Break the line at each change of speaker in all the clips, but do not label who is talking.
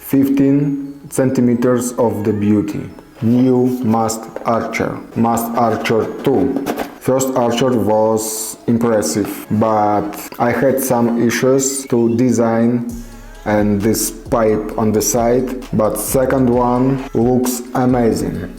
15 centimeters of the beauty. New Mast Archer. Mast Archer 2. First Archer was impressive, but I had some issues to design and this pipe on the side, but second one looks amazing.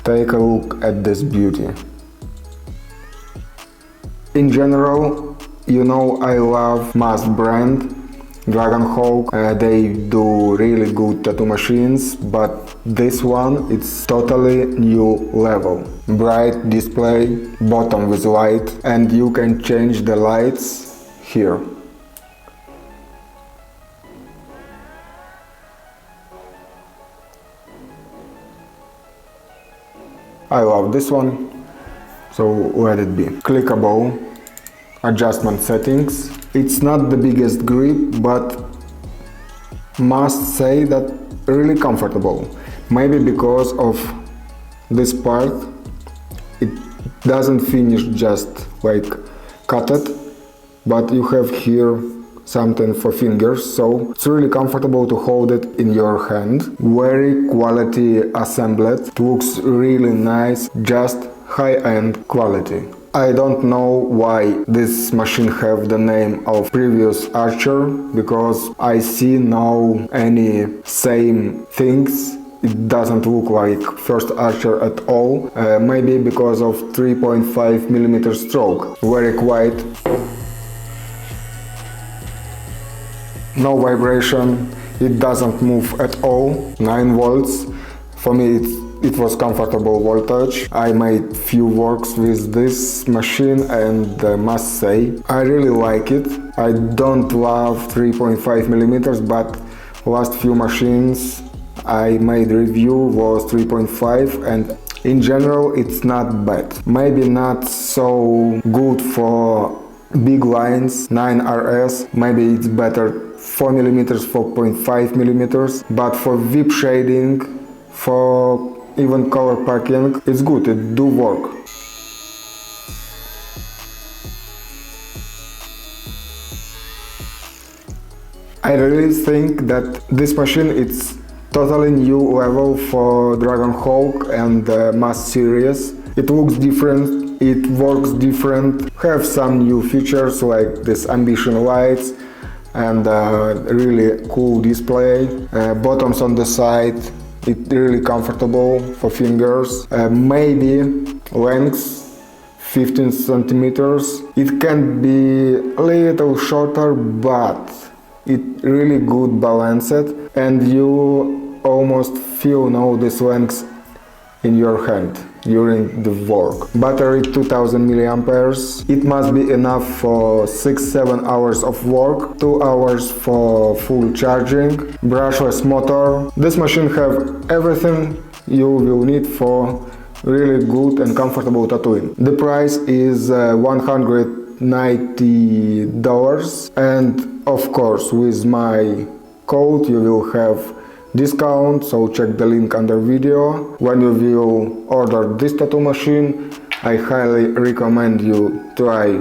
Take a look at this beauty. In general, you know I love Mast brand, Dragonhawk, they do really good tattoo machines, but this one it's totally new level. Bright display, bottom with light, and you can change the lights here. I love this one, so let it be. Clickable adjustment settings. It's not the biggest grip, but must say that really comfortable. Maybe because of this part, it doesn't finish just like cut it, but you have here something for fingers, so it's really comfortable to hold it in your hand. Very quality assembled, it looks really nice, just high-end quality. I don't know why this machine have the name of previous Archer, because I see now any same things. It doesn't look like first Archer at all, maybe because of 3.5mm stroke, very quiet. No vibration, it doesn't move at all, 9 volts. For me it was comfortable voltage. I made few works with this machine and must say I really like it. I don't love 3.5mm, but last few machines I made review was 3.5 and in general it's not bad. Maybe not so good for big lines, 9RS, maybe it's better 4mm, 4.5mm, but for VIP shading, for even color packing, it's good, it do work. I really think that this machine it's totally new level for Dragonhawk and the Mast series. It looks different, it works different, have some new features like this ambition lights and really cool display. Bottoms on the side, it's really comfortable for fingers. Maybe length 15 centimeters. It can be a little shorter, but it really good balanced and you almost feel now this length in your hand during the work. Battery 2000 milliamperes. It must be enough for 6-7 hours of work, 2 hours for full charging. Brushless motor. This machine have everything you will need for really good and comfortable tattooing. The price is $190 and of course with my code you will have discount, so check the link under video. When you will order this tattoo machine, I highly recommend you try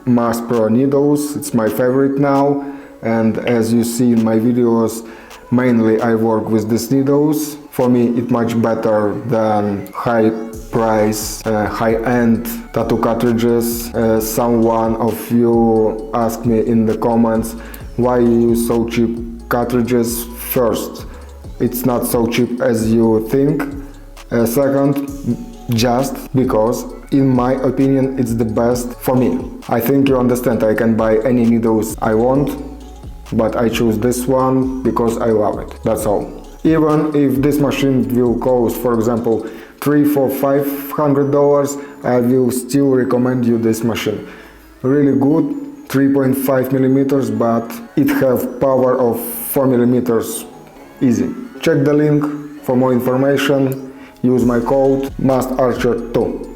Mast Pro needles, it's my favorite now, and as you see in my videos, mainly I work with these needles. For me it's much better than high price, high-end tattoo cartridges. Someone of you asked me in the comments why you use so cheap cartridges. First, it's not so cheap as you think. Second, just because in my opinion it's the best for me. I think you understand, I can buy any needles I want, but I choose this one because I love it, that's all. Even if this machine will cost, for example, $300, $400, $500, I will still recommend you this machine. Really good, 3.5mm, but it have power of 4mm easy. Check the link for more information, use my code Mast Archer 2.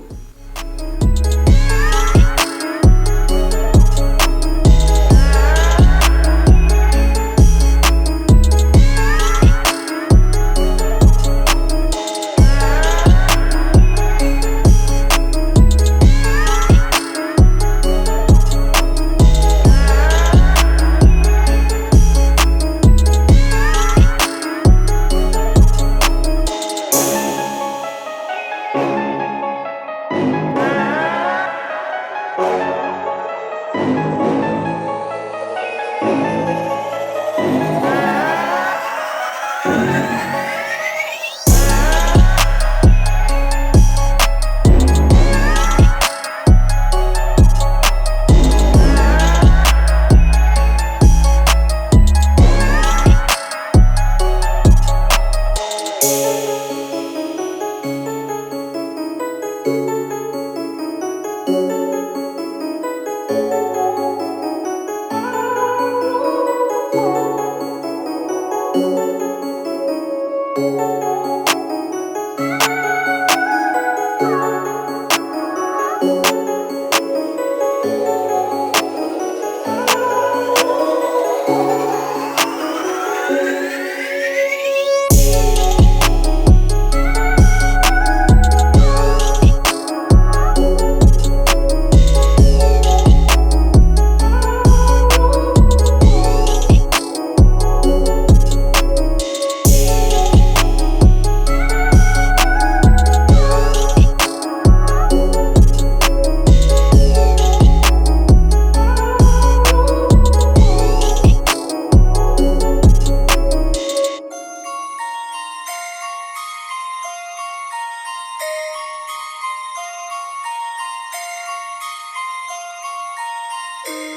you.